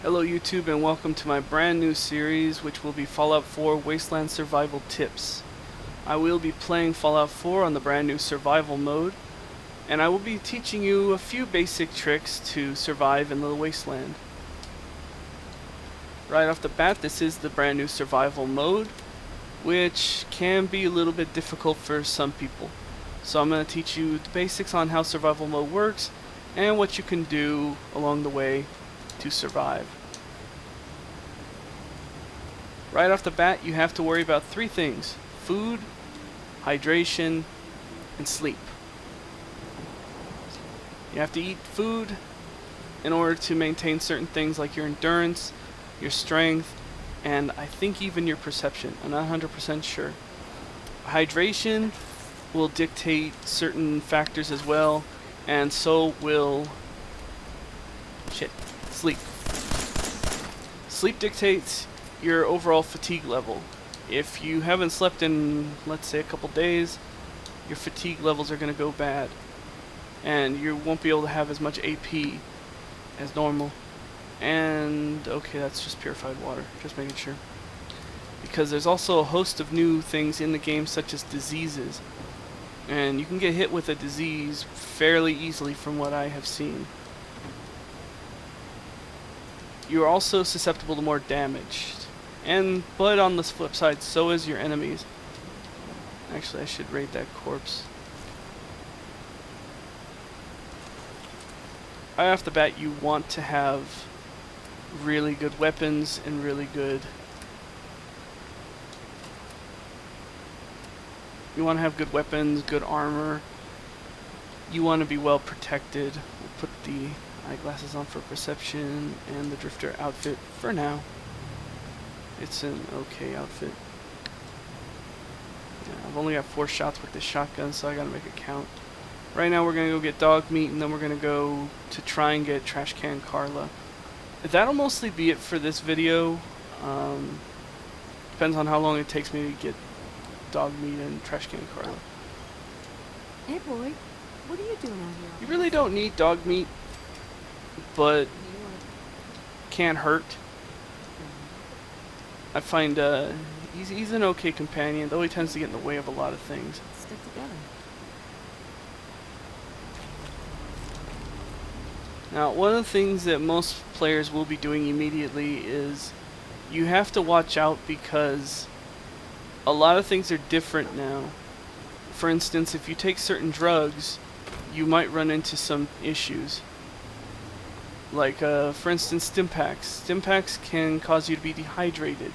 Hello YouTube and welcome to my brand new series which will be Fallout 4 Wasteland Survival Tips. I will be playing Fallout 4 on the brand new survival mode, and I will be teaching you a few basic tricks to survive in the wasteland. Right off the bat, this is the brand new survival mode, which can be a little bit difficult for some people. So I'm going to teach you the basics on how survival mode works and what you can do along the way to survive. Right off the bat, you have to worry about three things: food, hydration, and sleep. You have to eat food in order to maintain certain things like your endurance, your strength, and I think even your perception. I'm not 100% sure. Hydration will dictate certain factors as well, and so will sleep. Sleep dictates your overall fatigue level. If you haven't slept in, let's say, a couple days, your fatigue levels are going to go bad, and you won't be able to have as much AP as normal. And okay, that's just purified water, just making sure, because there's also a host of new things in the game, such as diseases, and you can get hit with a disease fairly easily from what I have seen. You are also susceptible to more damage, but on the flip side, so is your enemies. Actually, I should raid that corpse. Right off the bat, you want to have really good weapons and really good... You want to have good weapons, good armor. You want to be well protected. We'll put the eyeglasses on for perception and the drifter outfit for now. It's an okay outfit. Yeah, I've only got 4 shots with this shotgun, so I gotta make it count. Right now we're gonna go get dog meat, and then we're gonna go to try and get Trash Can Carla. That'll mostly be it for this video. Depends on how long it takes me to get dog meat and Trash Can Carla. Hey boy, what are you doing out here? You really don't need dog meat, but can't hurt. I find he's an okay companion, though he tends to get in the way of a lot of things. Stick together. Now, one of the things that most players will be doing immediately is you have to watch out, because a lot of things are different now. For instance, if you take certain drugs, you might run into some issues. Like, for instance, stim packs. Stim packs can cause you to be dehydrated.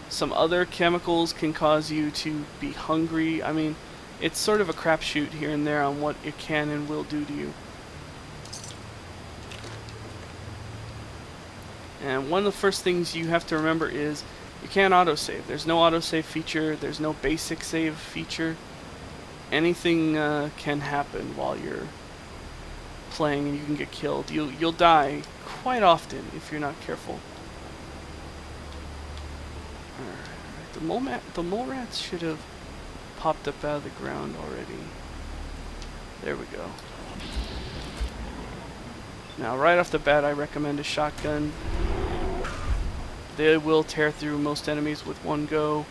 Some other chemicals can cause you to be hungry. I mean, it's sort of a crapshoot here and there on what it can and will do to you. And one of the first things you have to remember is you can't autosave. There's no autosave feature. There's no basic save feature. Anything can happen while you're playing, and you can get killed. You'll die quite often if you're not careful. Alright, the mole rats should have popped up out of the ground already. There we go. Now, right off the bat, I recommend a shotgun. They will tear through most enemies with one go,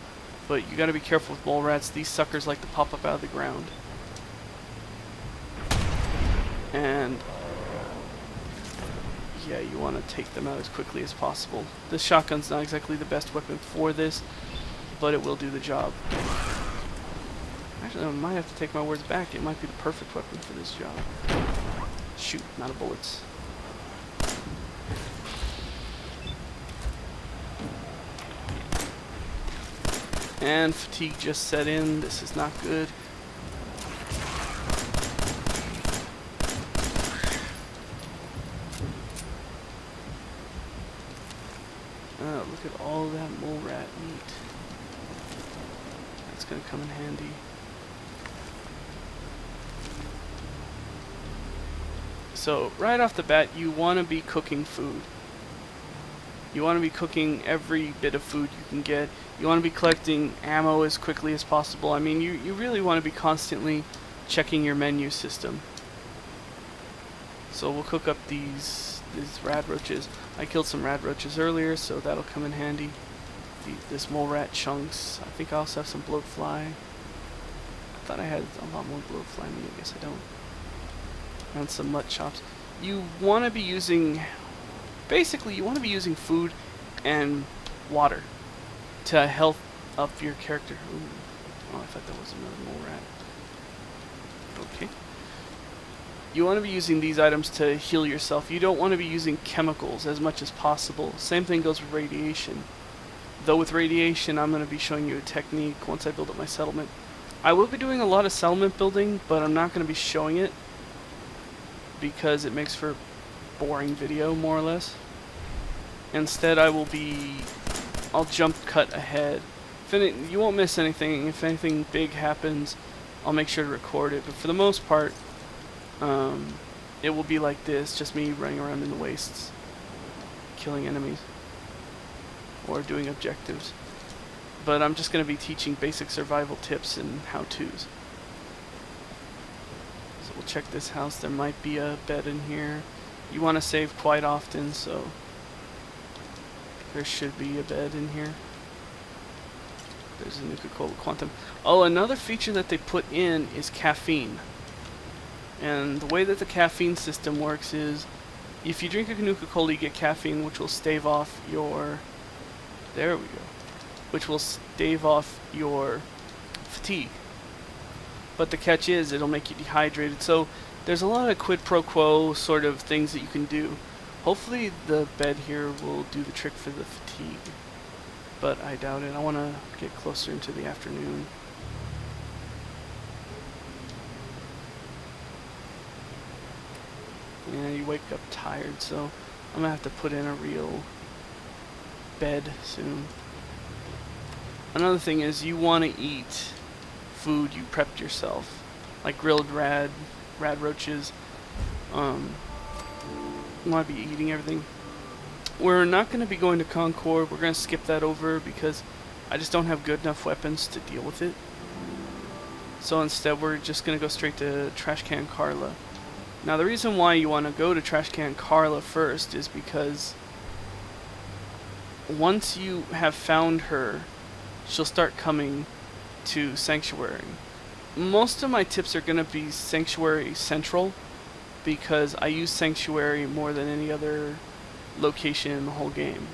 but you gotta be careful with mole rats. These suckers like to pop up out of the ground. And yeah, you want to take them out as quickly as possible. This shotgun's not exactly the best weapon for this, but it will do the job. Actually, I might have to take my words back. It might be the perfect weapon for this job. Shoot, not of bullets. And fatigue just set in. This is not good. Look at all that mole rat meat. That's gonna come in handy. So, right off the bat, you want to be cooking food. You want to be cooking every bit of food you can get. You want to be collecting ammo as quickly as possible. I mean, you really want to be constantly checking your menu system. So we'll cook up these rad roaches. I killed some rad roaches earlier, so that'll come in handy. This mole rat chunks. I think I also have some bloatfly. I thought I had a lot more bloatfly meat. I guess I don't. And some mutt chops. You want to be using, basically, you want to be using food and water to health up your character. Ooh. Oh, I thought that was another mole rat. Okay. You want to be using these items to heal yourself. You don't want to be using chemicals as much as possible. Same thing goes with radiation. Though with radiation, I'm going to be showing you a technique once I build up my settlement. I will be doing a lot of settlement building, but I'm not going to be showing it because it makes for boring video, more or less. Instead, I'll jump cut ahead. You won't miss anything. If anything big happens, I'll make sure to record it. But for the most part, it will be like this, just me running around in the wastes, killing enemies, or doing objectives. But I'm just going to be teaching basic survival tips and how-tos. So we'll check this house. There might be a bed in here. You want to save quite often, so there should be a bed in here. There's a Nuka-Cola Quantum. Oh, another feature that they put in is caffeine. And the way that the caffeine system works is, if you drink a Nuka-Cola, you get caffeine, which will stave off your... There we go. Which will stave off your fatigue. But the catch is, it'll make you dehydrated. So there's a lot of quid pro quo sort of things that you can do. Hopefully the bed here will do the trick for the fatigue. But I doubt it. I want to get closer into the afternoon. Yeah, you wake up tired, so I'm gonna have to put in a real bed soon. Another thing is, you want to eat food you prepped yourself, like grilled rad roaches. You want to be eating everything. We're not going to be going to Concord. We're going to skip that over because I just don't have good enough weapons to deal with it. So instead, we're just going to go straight to Trash Can Carla. Now, the reason why you want to go to Trash Can Carla first is because once you have found her, she'll start coming to Sanctuary. Most of my tips are going to be Sanctuary Central because I use Sanctuary more than any other location in the whole game.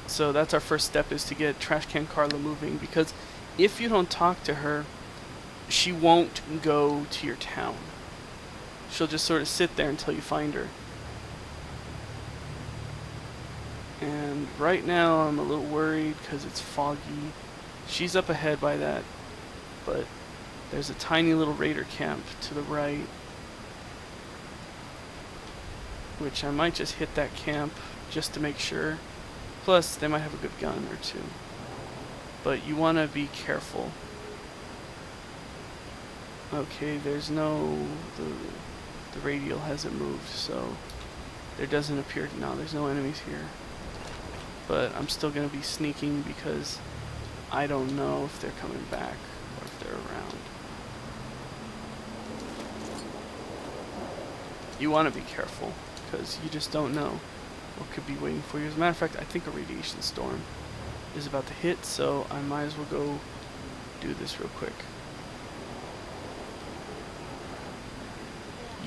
So that's our first step, is to get Trash Can Carla moving, because if you don't talk to her, she won't go to your town. She'll just sort of sit there until you find her. And right now I'm a little worried because it's foggy. She's up ahead by that, but there's a tiny little raider camp to the right, which I might just hit that camp just to make sure. Plus, they might have a good gun or two. But you want to be careful. Okay, there's no... The radial hasn't moved, so there doesn't appear... No, there's no enemies here. But I'm still going to be sneaking because I don't know if they're coming back or if they're around. You want to be careful because you just don't know what could be waiting for you. As a matter of fact, I think a radiation storm is about to hit, so I might as well go do this real quick.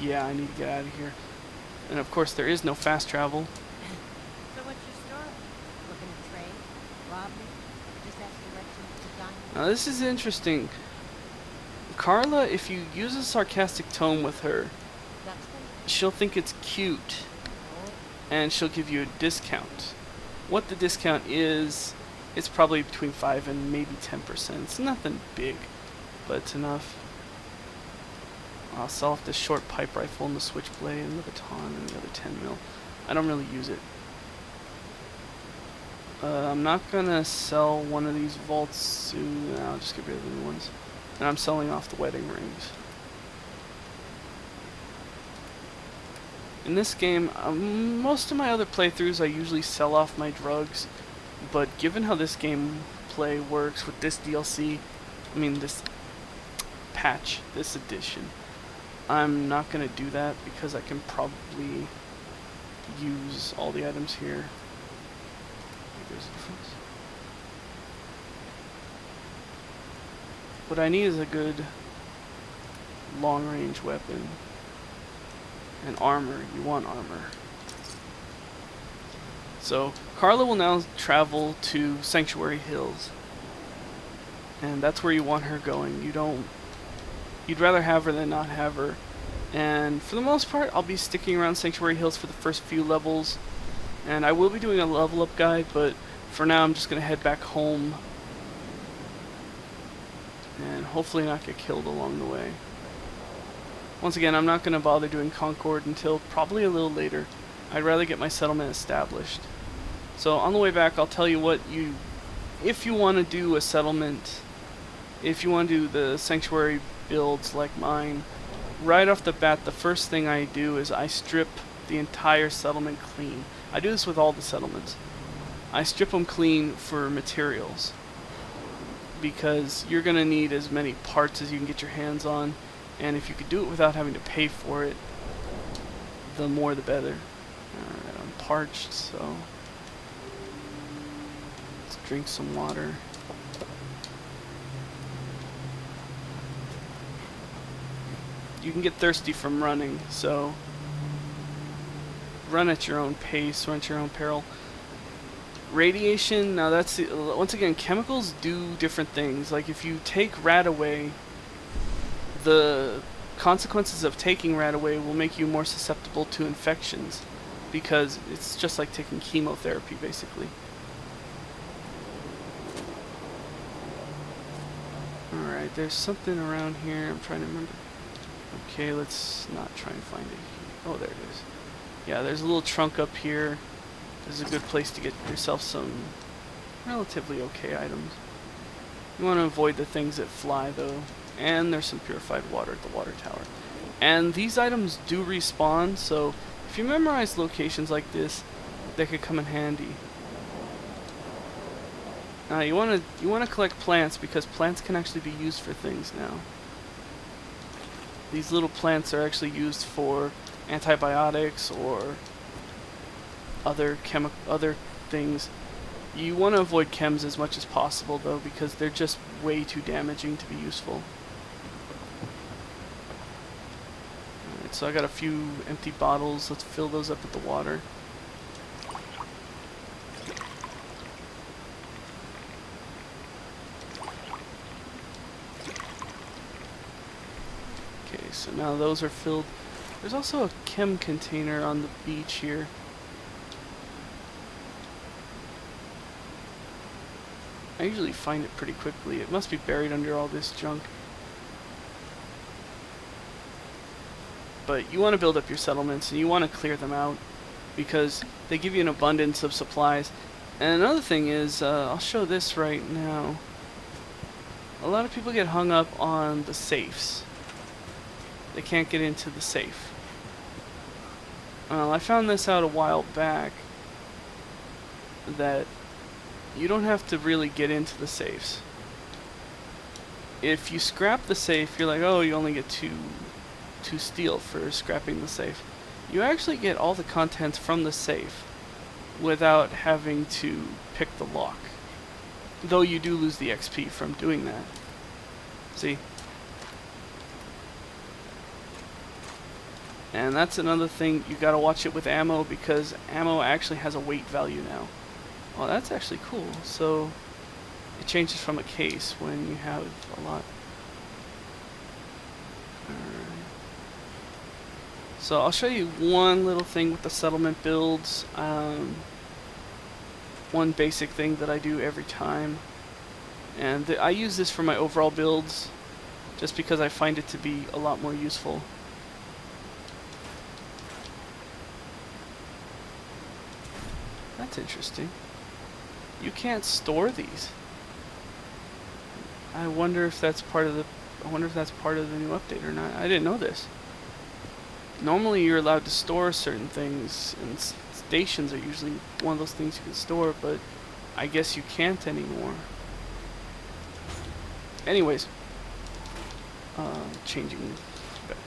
Yeah, I need to get out of here. And of course, there is no fast travel. So what's your story? Looking to trade? Rob me? Just ask directions to dine? Now this is interesting. Carla, if you use a sarcastic tone with her, she'll think it's cute, and she'll give you a discount. What the discount is, it's probably between 5 and maybe 10%. It's nothing big, but it's enough. I'll sell off this short pipe rifle and the switchblade and the baton and the other 10 mil. I don't really use it. I'm not gonna sell one of these vaults soon. I'll just get rid of the new ones. And I'm selling off the wedding rings. In this game, most of my other playthroughs I usually sell off my drugs, but given how this gameplay works with this DLC, I mean this patch, this edition, I'm not going to do that because I can probably use all the items here. Maybe there's a difference. What I need is a good long-range weapon. And armor. You want armor. So, Carla will now travel to Sanctuary Hills. And that's where you want her going. You'd rather have her than not have her. And for the most part, I'll be sticking around Sanctuary Hills for the first few levels. And I will be doing a level up guide, but for now I'm just going to head back home. And hopefully not get killed along the way. Once again, I'm not going to bother doing Concord until probably a little later. I'd rather get my settlement established. So on the way back, I'll tell you what if you want to do a settlement, if you want to do the sanctuary builds like mine, right off the bat, the first thing I do is I strip the entire settlement clean. I do this with all the settlements. I strip them clean for materials, because you're going to need as many parts as you can get your hands on, and if you could do it without having to pay for it, the more the better. Alright, I'm parched, so let's drink some water. You can get thirsty from running, so run at your own pace, run at your own peril. Radiation, now that's, once again, chemicals do different things. Like if you take rat away, the consequences of taking rat away will make you more susceptible to infections, because it's just like taking chemotherapy, basically. Alright, there's something around here, I'm trying to remember. Okay, let's not try and find it. Oh, there it is. Yeah, there's a little trunk up here. This is a good place to get yourself some relatively okay items. You want to avoid the things that fly, though. And there's some purified water at the water tower. And these items do respawn, so if you memorize locations like this, they could come in handy. Now you want to collect plants, because plants can actually be used for things now. These little plants are actually used for antibiotics or other things. You want to avoid chems as much as possible, though, because they're just way too damaging to be useful. Alright, so I got a few empty bottles. Let's fill those up with the water. Okay, so now those are filled. There's also a chem container on the beach here. I usually find it pretty quickly. It must be buried under all this junk. But you want to build up your settlements, and you want to clear them out, because they give you an abundance of supplies. And another thing is, I'll show this right now. A lot of people get hung up on the safes. They can't get into the safe. I found this out a while back, that you don't have to really get into the safes. If you scrap the safe, you're like, oh, you only get two steel for scrapping the safe. You actually get all the contents from the safe without having to pick the lock. Though you do lose the XP from doing that. See? And that's another thing, you gotta watch it with ammo, because ammo actually has a weight value now. Oh, that's actually cool. So it changes from a case when you have a lot. Alright. So I'll show you one little thing with the settlement builds. One basic thing that I do every time. And I use this for my overall builds, just because I find it to be a lot more useful. That's interesting. You can't store these. I wonder if that's part of the new update or not. I didn't know this. Normally you're allowed to store certain things, and stations are usually one of those things you can store, but I guess you can't anymore. Anyways, changing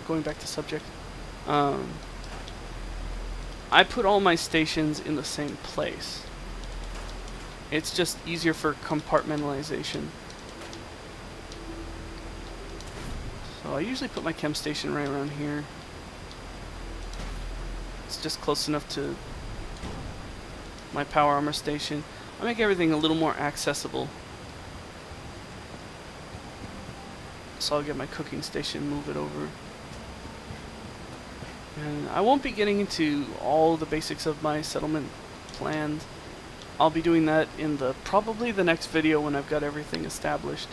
going back to subject. I put all my stations in the same place. It's just easier for compartmentalization. So I usually put my chem station right around here. It's just close enough to my power armor station. I make everything a little more accessible. So I'll get my cooking station, move it over. And I won't be getting into all the basics of my settlement plans. I'll be doing that in probably the next video when I've got everything established.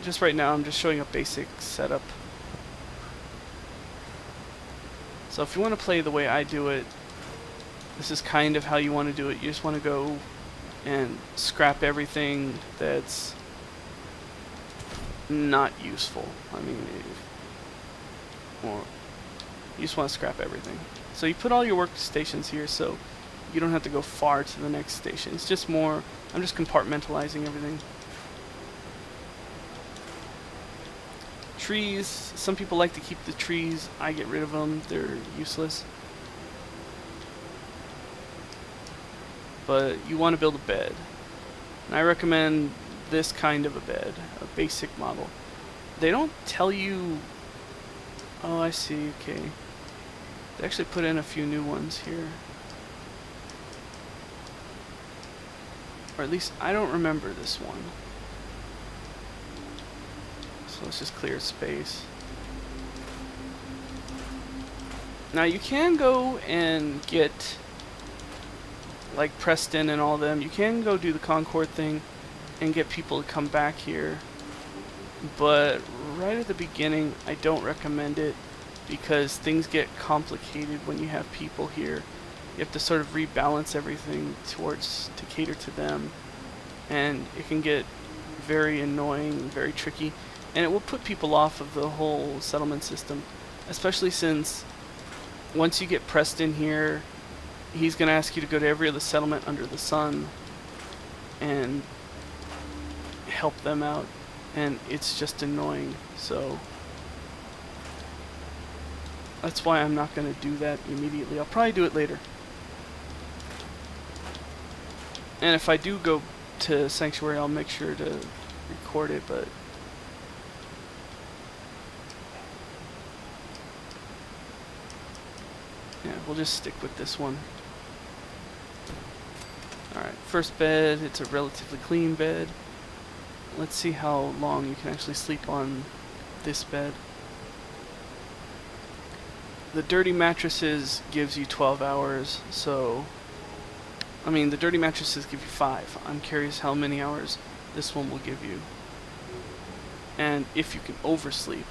Just right now I'm just showing a basic setup. So if you want to play the way I do it, this is kind of how you want to do it. You just want to go and scrap everything that's not useful. I mean, or you just want to scrap everything. So you put all your workstations here so you don't have to go far to the next station. It's just more, I'm just compartmentalizing everything. Trees, some people like to keep the trees. I get rid of them, they're useless. But you want to build a bed. And I recommend this kind of a bed, a basic model. They don't tell you... Oh, I see, okay. They actually put in a few new ones here. Or at least, I don't remember this one. So let's just clear space. Now you can go and get, like Preston and all them, you can go do the Concord thing and get people to come back here. But right at the beginning, I don't recommend it because things get complicated when you have people here. You have to sort of rebalance everything to cater to them. And it can get very annoying, very tricky. And it will put people off of the whole settlement system. Especially since once you get Preston here, he's going to ask you to go to every other settlement under the sun and help them out. And it's just annoying. So that's why I'm not going to do that immediately. I'll probably do it later. And if I do go to Sanctuary, I'll make sure to record it, but yeah, we'll just stick with this one. Alright, first bed, it's a relatively clean bed. Let's see how long you can actually sleep on this bed. The dirty mattresses gives you 12 hours, so I mean, the dirty mattresses give you 5. I'm curious how many hours this one will give you. And if you can oversleep.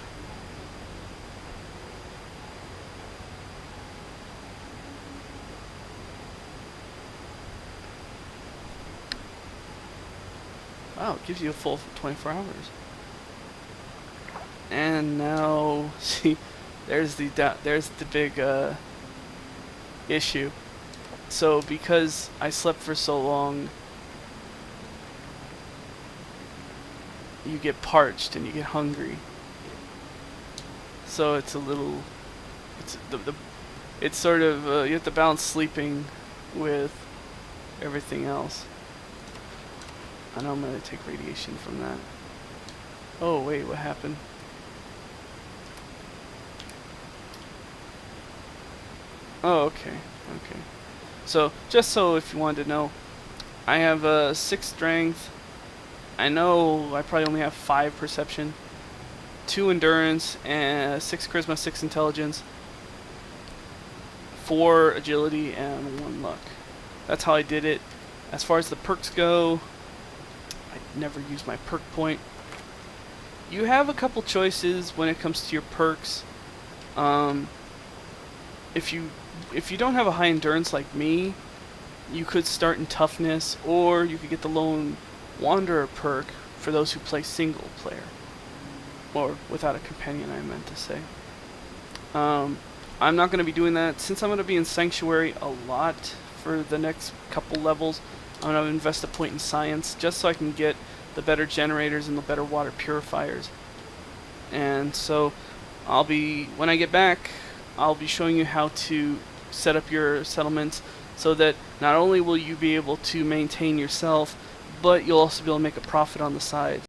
Wow, it gives you a full 24 hours. And now, see, there's the big issue. So because I slept for so long, you get parched and you get hungry. So it's a little, it's sort of you have to balance sleeping with everything else. I know I'm gonna take radiation from that. Oh wait, what happened? Oh, okay, okay. So, just so if you wanted to know, I have a 6 strength. I know I probably only have 5 perception, 2 endurance, and 6 charisma, 6 intelligence, 4 agility, and 1 luck. That's how I did it. As far as the perks go, I never use my perk point. You have a couple choices when it comes to your perks. If you don't have a high endurance like me, you could start in toughness, or you could get the lone wanderer perk for those who play single player, or without a companion, I meant to say. I'm not going to be doing that since I'm going to be in Sanctuary a lot for the next couple levels. I'm going to invest a point in science just so I can get the better generators and the better water purifiers. And so when I get back, I'll be showing you how to set up your settlements so that not only will you be able to maintain yourself, but you'll also be able to make a profit on the side.